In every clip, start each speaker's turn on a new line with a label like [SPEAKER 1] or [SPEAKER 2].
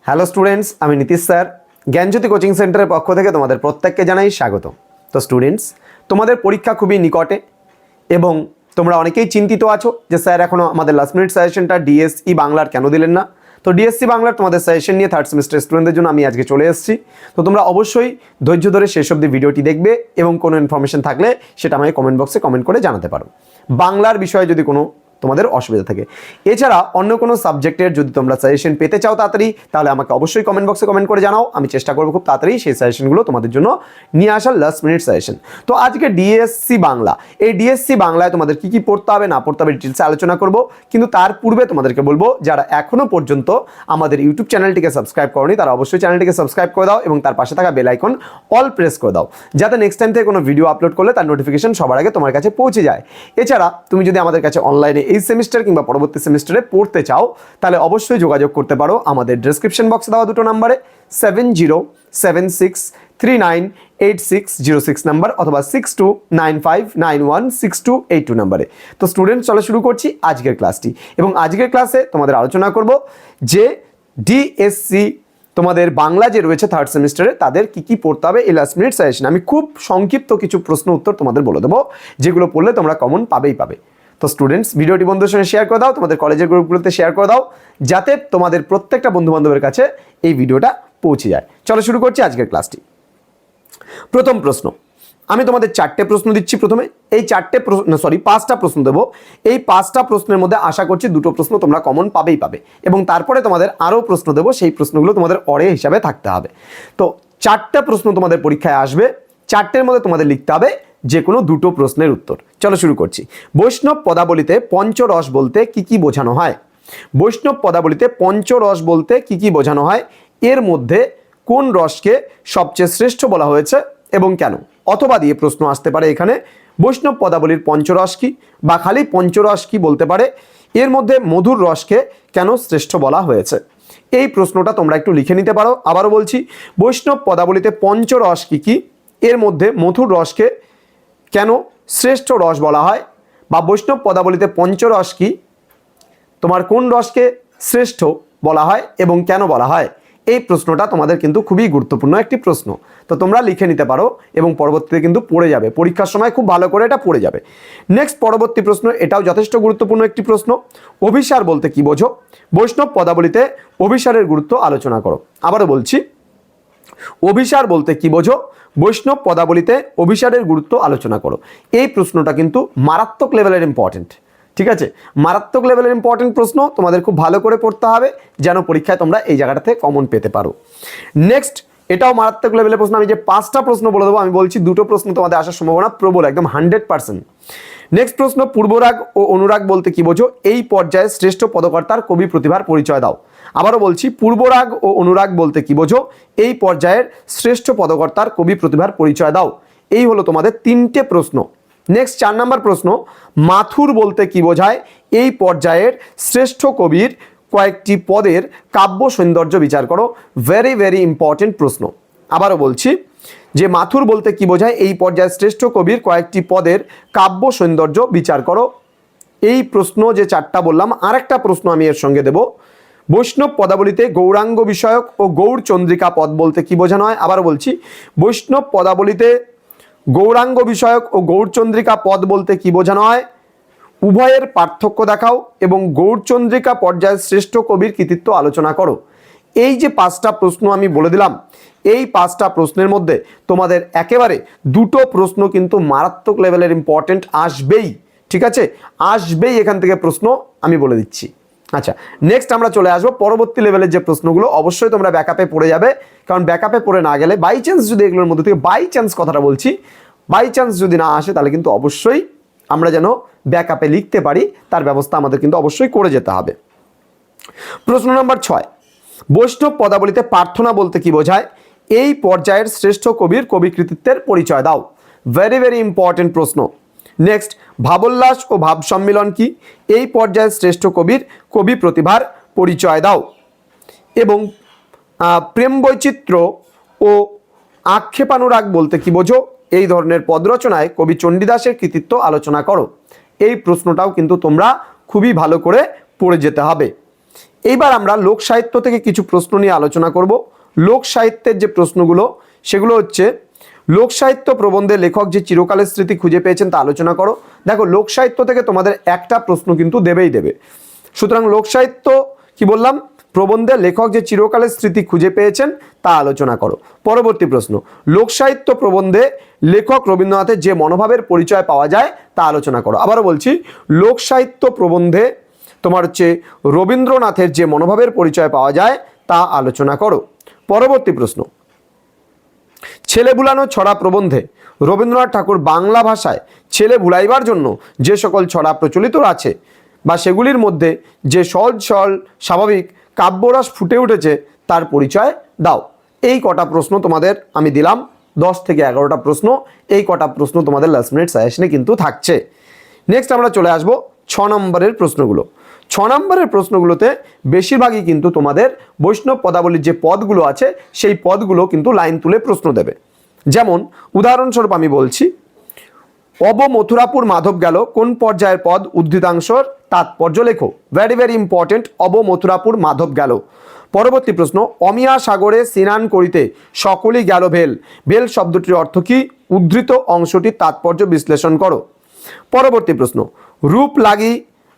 [SPEAKER 1] Hello students, আমি Nitish sir জ্ঞানজ্যোতি coaching সেন্টারের পক্ষ থেকে তোমাদের প্রত্যেককে জানাই স্বাগত। তো স্টুডেন্টস, তোমাদের পরীক্ষা খুবই নিকটে এবং তোমরা অনেকেই চিন্তিত আছো যে স্যার এখনও আমাদের লাস্ট মিনিট সাজেশনটা ডিএসসি বাংলার কেন দিলেন না। তো ডিএসসি বাংলার তোমাদের সাজেশন নিয়ে থার্ড সেমিস্টার স্টুডেন্টদের জন্য আমি আজকে চলে এসেছি। তো তোমরা অবশ্যই ধৈর্য ধরে শেষ অবধি ভিডিওটি দেখবে এবং কোনো ইনফরমেশন থাকলে সেটা আমাকে কমেন্ট বক্সে কমেন্ট করে জানাতে পারো। বাংলার বিষয়ে যদি কোনো তোমাদের অসুবিধা থাকে, এছাড়া অন্য কোনো সাবজেক্টের যদি তোমরা সাজেশন পেতে চাও তাড়াতাড়ি, তাহলে আমাকে অবশ্যই কমেন্ট বক্সে কমেন্ট করে জানাও। আমি চেষ্টা করবো খুব তাড়াতাড়ি সেই সাজেশনগুলো তোমাদের জন্য নিয়ে আসার লাস্ট মিনিট সাজেশন। তো আজকে ডিএসসি বাংলা, এই ডিএসসি বাংলায় তোমাদের কি কি পড়তে হবে না পড়তে হবে ডিটেলসে আলোচনা করব। কিন্তু তার পূর্বে তোমাদেরকে বলবো, যারা এখনো পর্যন্ত আমাদের ইউটিউব চ্যানেলটিকে সাবস্ক্রাইব করোনি তারা অবশ্যই চ্যানেলটিকে সাবস্ক্রাইব করে দাও এবং তার পাশে থাকা বেল আইকন অল প্রেস করে দাও, যাতে নেক্সট টাইম থেকে কোনো ভিডিও আপলোড করলে তার নোটিফিকেশন সবার আগে তোমার কাছে পৌঁছে যায়। এছাড়া তুমি যদি আমাদের কাছে অনলাইনে এই সেমিস্টার কিংবা পরবর্তী সেমিস্টারে পড়তে চাও, তাহলে অবশ্যই যোগাযোগ করতে পারো আমাদের ডেসক্রিপশন বক্সে দেওয়া দুটো নাম্বারে 7076398606 নাম্বার অথবা 6295916282 নাম্বারে। তো স্টুডেন্ট, চলো শুরু করছি আজকের ক্লাসটি। এবং আজকের ক্লাসে তোমাদের আলোচনা করব যে ডিএসসি তোমাদের বাংলা যে রয়েছে থার্ড সেমিস্টারে তাদের কি কি পড়তে হবে এই লাস্ট মিনিট সাজেশন। আমি খুব সংক্ষিপ্ত কিছু প্রশ্ন উত্তর তোমাদের বলে দেবো, যেগুলো পড়লে তোমরা কমন পাবেই পাবে। তো স্টুডেন্টস, ভিডিওটি বন্ধুদের সঙ্গে শেয়ার করে দাও, তোমাদের কলেজের গ্রুপগুলোতে শেয়ার করে দাও, যাতে তোমাদের প্রত্যেকটা বন্ধু বান্ধবের কাছে এই ভিডিওটা পৌঁছে যায়। চলো শুরু করছি আজকের ক্লাসটি। প্রথম প্রশ্ন, আমি তোমাদের চারটে প্রশ্ন দিচ্ছি। প্রথমে এই পাঁচটা প্রশ্ন দেবো। এই পাঁচটা প্রশ্নের মধ্যে আশা করছি দুটো প্রশ্ন তোমরা কমন পাবেই পাবে এবং তারপরে তোমাদের আরও প্রশ্ন দেবো, সেই প্রশ্নগুলো তোমাদের অরে হিসাবে থাকতে হবে। তো চারটা প্রশ্ন তোমাদের পরীক্ষায় আসবে, চারটের মধ্যে তোমাদের লিখতে হবে যে কোনো দুটো প্রশ্নের উত্তর। চলো শুরু করছি। বৈষ্ণব পদাবলিতে পঞ্চরস বলতে কি কি বোঝানো হয়? বৈষ্ণব পদাবলিতে পঞ্চরস বলতে কি কি বোঝানো হয়? এর মধ্যে কোন রসকে সবচেয়ে শ্রেষ্ঠ বলা হয়েছে এবং কেন? অথবা দিয়ে প্রশ্ন আসতে পারে এখানে, বৈষ্ণব পদাবলীর পঞ্চরস কি, বা খালি পঞ্চরস কি বলতে পারে, এর মধ্যে মধুর রসকে কেন শ্রেষ্ঠ বলা হয়েছে? এই প্রশ্নটা তোমরা একটু লিখে নিতে পারো। আবারও বলছি, বৈষ্ণব পদাবলীতে পঞ্চরস কি কি, এর মধ্যে মধুর রসকে কেন শ্রেষ্ঠ রস বলা হয়, বা বৈষ্ণব পদাবলীতে পঞ্চরস কি, তোমার কোন রসকে শ্রেষ্ঠ বলা হয় এবং কেন বলা হয়? এই প্রশ্নটা তোমাদের কিন্তু খুবই গুরুত্বপূর্ণ একটি প্রশ্ন। তো তোমরা লিখে নিতে পারো এবং পরবর্তীতে কিন্তু পড়ে যাবে, পরীক্ষার সময় খুব ভালো করে এটা পড়ে যাবে। নেক্সট পরবর্তী প্রশ্ন, এটাও যথেষ্ট গুরুত্বপূর্ণ একটি প্রশ্ন। অভিসার বলতে কি বোঝো? বৈষ্ণব পদাবলীতে অভিসারের গুরুত্ব আলোচনা করো। আবারও বলছি, অভিসার বলতে কি বোঝো? বৈষ্ণব পদাবলীতে অভিসারের গুরুত্ব আলোচনা করো। এই প্রশ্নটা কিন্তু মারাত্মক লেভেলের ইম্পর্টেন্ট, ঠিক আছে? মারাত্মক লেভেলের ইম্পর্টেন্ট প্রশ্ন, তোমাদের খুব ভালো করে পড়তে হবে যেন পরীক্ষায় তোমরা এই জায়গাটাতে কমন পেতে পারো। নেক্সট, এটাও মারাত্মক লেভেলের প্রশ্ন। আমি যে পাঁচটা প্রশ্ন বলে দেবো, আমি বলছি দুটো প্রশ্ন তোমাদের আসার সম্ভাবনা প্রবল, একদম 100%। নেক্সট প্রশ্ন, পূর্বরাগ ও অনুরাগ বলতে কি বোঝো? এই পর্যায়ে শ্রেষ্ঠ পদকর্তার কবি প্রতিভার পরিচয় দাও। আবারও বলছি, পূর্বরাগ ও অনুরাগ বলতে কি বোঝো? এই পর্যায়ের শ্রেষ্ঠ পদকর্তার কবি প্রতিভার পরিচয় দাও। এই হলো তোমাদের তিনটে প্রশ্ন। নেক্সট 4 নম্বর প্রশ্ন, মাথুর বলতে কি বোঝায়? এই পর্যায়ের শ্রেষ্ঠ কবির কয়েকটি পদের কাব্য সৌন্দর্য বিচার করো। ভেরি ভেরি ইম্পর্টেন্ট প্রশ্ন। আবারও বলছি যে মাথুর বলতে কি বোঝায়? এই পর্যায়ের শ্রেষ্ঠ কবির কয়েকটি পদের কাব্য সৌন্দর্য বিচার করো। এই প্রশ্ন যে চারটা বললাম, আরেকটা প্রশ্ন আমি এর সঙ্গে দেব। বৈষ্ণব পদাবলীতে গৌরাঙ্গ বিষয়ক ও গৌড় চন্দ্রিকা পদ বলতে কি বোঝানো হয়? আবার বলছি, বৈষ্ণব পদাবলীতে গৌরাঙ্গ বিষয়ক ও গৌড়চন্দ্রিকা পদ বলতে কি বোঝানো হয়? উভয়ের পার্থক্য দেখাও এবং গৌড়চন্দ্রিকা পর্যায়ের শ্রেষ্ঠ কবির কৃতিত্ব আলোচনা করো। এই যে পাঁচটা প্রশ্ন আমি বলে দিলাম, এই পাঁচটা প্রশ্নের মধ্যে তোমাদের একেবারে দুটো প্রশ্ন কিন্তু মারাত্মক লেভেলের ইম্পর্টেন্ট আসবেই, ঠিক আছে? আসবেই এখান থেকে প্রশ্ন, আমি বলে দিচ্ছি। আচ্ছা, নেক্সট আমরা চলে আসবো পরবর্তী লেভেলের যে প্রশ্নগুলো। অবশ্যই তোমরা ব্যাকআপে পড়ে যাবে, কারণ ব্যাকআপে পড়ে না গেলে বাই চান্স যদি এগুলোর মধ্যে থেকে বাই চান্স কথাটা বলছি, বাই চান্স যদি না আসে তাহলে কিন্তু অবশ্যই আমরা যেন ব্যাকআপে লিখতে পারি তার ব্যবস্থা আমাদের কিন্তু অবশ্যই করে যেতে হবে। প্রশ্ন নম্বর 6, বৈষ্ণব পদাবলীতে প্রার্থনা বলতে কি বোঝায়? এই পর্যায়ের শ্রেষ্ঠ কবির কবি কৃতিত্বের পরিচয় দাও। ভেরি ভেরি ইম্পর্টেন্ট প্রশ্ন। নেক্সট, ভাবোল্লাস ও ভাব সম্মিলন কি? এই পর্যায়ের শ্রেষ্ঠ কবির কবি প্রতিভার পরিচয় দাও। এবং প্রেম বৈচিত্র্য ও আক্ষেপানুরাগ বলতে কি বোঝো? এই ধরনের পদ রচনায় কবি চণ্ডীদাসের কৃতিত্ব আলোচনা করো। এই প্রশ্নটাও কিন্তু তোমরা খুবই ভালো করে পড়ে যেতে হবে। এইবার আমরা লোক সাহিত্য থেকে কিছু প্রশ্ন নিয়ে আলোচনা করব। লোক সাহিত্যের যে প্রশ্নগুলো সেগুলো হচ্ছে, লোক সাহিত্য প্রবন্ধে লেখক যে চিরকালের স্মৃতি খুঁজে পেয়েছেন তা আলোচনা করো। দেখো, লোক সাহিত্য থেকে তোমাদের একটা প্রশ্ন কিন্তু দেবেই দেবে। সুতরাং লোক সাহিত্য কি বললাম, প্রবন্ধে লেখক যে চিরকালের স্মৃতি খুঁজে পেয়েছেন তা আলোচনা করো। পরবর্তী প্রশ্ন, লোক সাহিত্য প্রবন্ধে লেখক রবীন্দ্রনাথের যে মনোভাবের পরিচয় পাওয়া যায় তা আলোচনা করো। আবারও বলছি, লোক সাহিত্য প্রবন্ধে তোমার হচ্ছে রবীন্দ্রনাথের যে মনোভাবের পরিচয় পাওয়া যায় তা আলোচনা করো। পরবর্তী প্রশ্ন, ছেলে ভুলানো ছড়া প্রবন্ধে রবীন্দ্রনাথ ঠাকুর বাংলা ভাষায় ছেলে ভুলাইবার জন্য যে সকল ছড়া প্রচলিত আছে বা সেগুলির মধ্যে যে সহজ সরল স্বাভাবিক কাব্যরস ফুটে উঠেছে তার পরিচয় দাও। এই কটা প্রশ্ন তোমাদের আমি দিলাম, 10 থেকে 11টা প্রশ্ন। এই কটা প্রশ্ন তোমাদের লাস্ট মিনিট সাজেশনে কিন্তু থাকছে। নেক্সট আমরা চলে আসবো 6 নম্বরের প্রশ্নগুলো। 6 নম্বরের প্রশ্নগুলোতে বেশিরভাগই কিন্তু তোমাদের বৈষ্ণব পদাবলীর যে পদগুলো আছে সেই পদগুলো কিন্তু লাইন তুলে প্রশ্ন দেবে। যেমন উদাহরণস্বরূপ আমি বলছি, অব মথুরাপুর মাধব গেল কোন পর্যায়ের পদ, উদ্ধৃতাংশর তাৎপর্য লেখো। ভেরি ভেরি ইম্পর্টেন্ট, অব মথুরাপুর মাধব গেল। পরবর্তী প্রশ্ন, অমিয়া সাগরে স্নান করিতে সকলেই গেল ভেল। ভেল শব্দটির অর্থ কি, উদ্ধৃত অংশটির তাৎপর্য বিশ্লেষণ করো। পরবর্তী প্রশ্ন, রূপ লাগি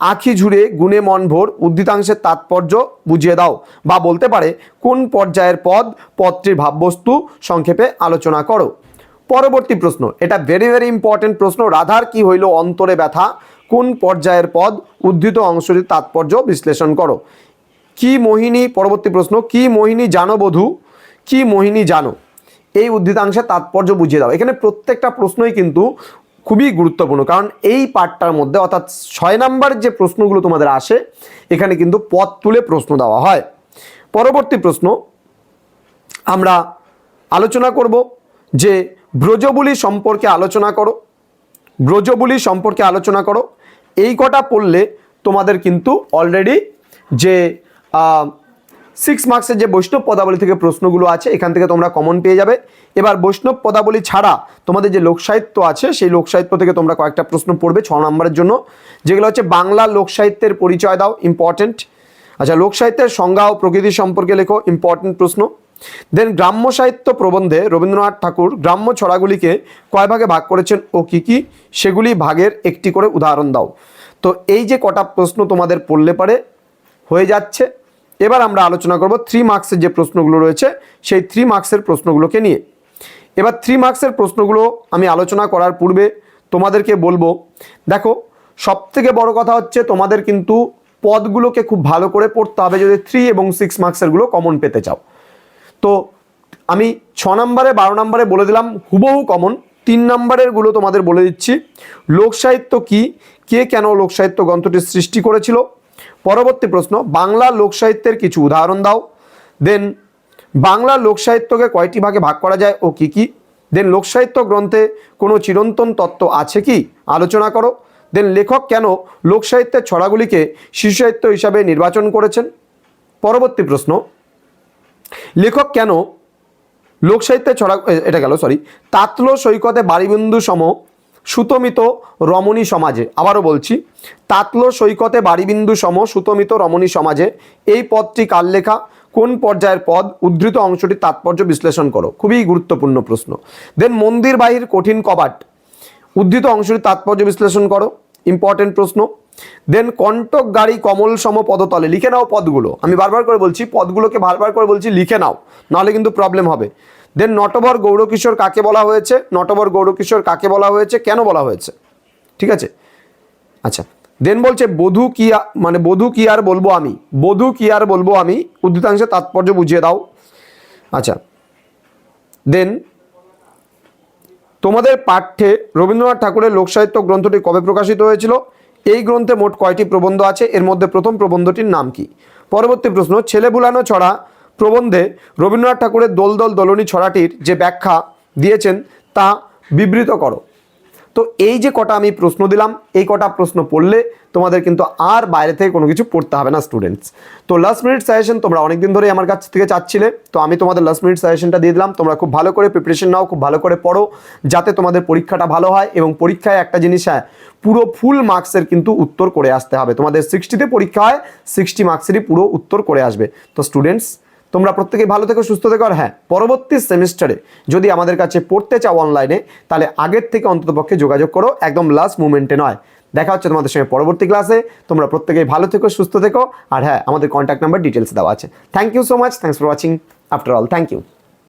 [SPEAKER 1] আঁখি ঝুড়ে গুণে মন ভোর, উদ্ধৃতাংশের তাৎপর্য বুঝিয়ে দাও। বা বলতে পারে কোন পর্যায়ের পদ, পদটির ভাববস্তু সংক্ষেপে আলোচনা করো। পরবর্তী প্রশ্ন, এটা ভেরি ভেরি ইম্পর্টেন্ট প্রশ্ন, রাধার কি হইল অন্তরে ব্যথা, কোন পর্যায়ের পদ, উদ্ধৃত অংশটির তাৎপর্য বিশ্লেষণ করো। কি মোহিনী, পরবর্তী প্রশ্ন, কি মোহিনী জানো বধূ, কি মোহিনী জানো, এই উদ্ধৃতাংশের তাৎপর্য বুঝিয়ে দাও। এখানে প্রত্যেকটা প্রশ্নই কিন্তু খুবই গুরুত্বপূর্ণ, কারণ এই পার্টটার মধ্যে অর্থাৎ 6 নম্বরের যে প্রশ্নগুলো তোমাদের আসে এখানে কিন্তু পদ তুলে প্রশ্ন দেওয়া হয়। পরবর্তী প্রশ্ন আমরা আলোচনা করব যে ব্রজবুলি সম্পর্কে আলোচনা করো। ব্রজবুলি সম্পর্কে আলোচনা করো। এই কটা পড়লে তোমাদের কিন্তু অলরেডি যে 6 মার্কসের যে বৈষ্ণব পদাবলী থেকে প্রশ্নগুলো আছে এখান থেকে তোমরা কমন পেয়ে যাবে। এবার বৈষ্ণব পদাবলী ছাড়া তোমাদের যে লোকসাহিত্য আছে সেই লোকসাহিত্য থেকে তোমরা কয়েকটা প্রশ্ন পড়বে 6 নম্বরের জন্য, যেগুলো হচ্ছে বাংলা লোকসাহিত্যের পরিচয় দাও, ইম্পর্টেন্ট। আচ্ছা, লোকসাহিত্যের সংজ্ঞা ও প্রকৃতি সম্পর্কে লেখো, ইম্পর্টেন্ট প্রশ্ন। দেন গ্রাম্য সাহিত্য প্রবন্ধে রবীন্দ্রনাথ ঠাকুর গ্রাম্য ছড়াগুলিকে কয় ভাগে ভাগ করেছেন ও কি কি, সেগুলি ভাগের একটি করে উদাহরণ দাও। তো এই যে কটা প্রশ্ন তোমাদের পড়লে পারে হয়ে যাচ্ছে। এবার আমরা আলোচনা করব 3 মার্কসের যে প্রশ্নগুলো রয়েছে সেই 3 মার্কসের প্রশ্নগুলোকে নিয়ে। এবার 3 মার্কসের প্রশ্নগুলো আমি আলোচনা করার পূর্বে তোমাদেরকে বলবো, দেখো সবথেকে বড় কথা হচ্ছে তোমাদের কিন্তু পদগুলোকে খুব ভালো করে পড়তে হবে যদি 3 এবং 6 মার্কসেরগুলো কমন পেতে চাও। তো আমি 6 নম্বরে 12 নম্বরে বলে দিলাম হুবহু কমন, 3 নম্বরেরগুলো তোমাদের বলে দিচ্ছি। লোকসাহিত্য কি, কে কেন লোকসাহিত্য গ্রন্থটি সৃষ্টি করেছিল। পরবর্তী প্রশ্ন, বাংলা লোকসাহিত্যের কিছু উদাহরণ দাও। দেন বাংলা লোকসাহিত্যকে কয়টি ভাগে ভাগ করা যায় ও কি কি। দেন লোকসাহিত্য গ্রন্থে কোনো চিরন্তন তত্ত্ব আছে কি, আলোচনা করো। দেন লেখক কেন লোকসাহিত্যের ছড়াগুলিকে শিশু সাহিত্য হিসাবে নির্বাচন করেছেন। পরবর্তী প্রশ্ন, লেখক কেন লোকসাহিত্যের ছড়া, এটা গেল সরি, তাতলো সৈকতে বাড়িবিন্দু সম সুতমিত রমণী সমাজে। আবারও বলছি, তাতলো সৈকতে বাড়িবিন্দু সম সুতমিত রমণী সমাজে, এই পদটি কার লেখা, কোন পর্যায়ের পদ, উদ্ধৃত অংশটির তাৎপর্য বিশ্লেষণ করো। খুবই গুরুত্বপূর্ণ প্রশ্ন। দেন মন্দির বাহির কঠিন কবাট, উদ্ধৃত অংশটির তাৎপর্য বিশ্লেষণ করো, ইম্পর্টেন্ট প্রশ্ন। দেন কণ্টক গাড়ি কমল সম পদতলে, লিখে নাও পদগুলো, আমি বারবার করে বলছি পদগুলোকে বারবার করে বলছি লিখে নাও, নাহলে কিন্তু প্রবলেম হবে। দেন নটবর গৌরকিশোর কাকে বলা হয়েছে, নটবর গৌরকিশোর কাকে বলা হয়েছে, কেন বলা হয়েছে, ঠিক আছে। আচ্ছা, দেন বলছে বধূ কি, মানে বধূ কি আর বলবো আমি, বধূ কি আর বলবো আমি, উদ্ধৃতাংশের তাৎপর্য বুঝিয়ে দাও। আচ্ছা, দেন তোমাদের পাঠ্যে রবীন্দ্রনাথ ঠাকুরের লোকসাহিত্য গ্রন্থটি কবে প্রকাশিত হয়েছিল, এই গ্রন্থে মোট কয়টি প্রবন্ধ আছে, এর মধ্যে প্রথম প্রবন্ধটির নাম কি। পরবর্তী প্রশ্ন, ছেলে ভুলানো ছড়া প্রবন্ধে রবীন্দ্রনাথ ঠাকুরের দোল দোল দোলনী ছড়াটির যে ব্যাখ্যা দিয়েছেন তা বিবৃত করো। তো এই যে কটা আমি প্রশ্ন দিলাম, এই কটা প্রশ্ন পড়লে তোমাদের কিন্তু আর বাইরে থেকে কোনো কিছু পড়তে হবে না স্টুডেন্টস। তো লাস্ট মিনিট সাজেশন তোমরা অনেকদিন ধরেই আমার কাছ থেকে চাচ্ছিলে, তো আমি তোমাদের লাস্ট মিনিট সাজেশনটা দিয়ে দিলাম। তোমরা খুব ভালো করে প্রিপারেশন নাও, খুব ভালো করে পড়ো, যাতে তোমাদের পরীক্ষাটা ভালো হয়। এবং পরীক্ষায় একটা জিনিস, হ্যাঁ, পুরো ফুল মার্কসের কিন্তু উত্তর করে আসতে হবে। তোমাদের 60তে পরীক্ষা হয়, 60 মার্কসেরই পুরো উত্তর করে আসবে। তো স্টুডেন্টস, তোমরা প্রত্যেকেই ভালো থেকো, সুস্থ থেকো। আর হ্যাঁ, পরবর্তী সেমিস্টারে যদি আমাদের কাছে পড়তে চাও অনলাইনে, তাহলে আগের থেকে অন্ততপক্ষে যোগাযোগ করো, একদম লাস্ট মুমেন্টে নয়। দেখা হচ্ছে তোমাদের সঙ্গে পরবর্তী ক্লাসে। তোমরা প্রত্যেকেই ভালো থেকো, সুস্থ থেকো। আর হ্যাঁ, আমাদের কন্ট্যাক্ট নাম্বার ডিটেলস দেওয়া আছে। Thank you so much, thanks for watching after all, thank you.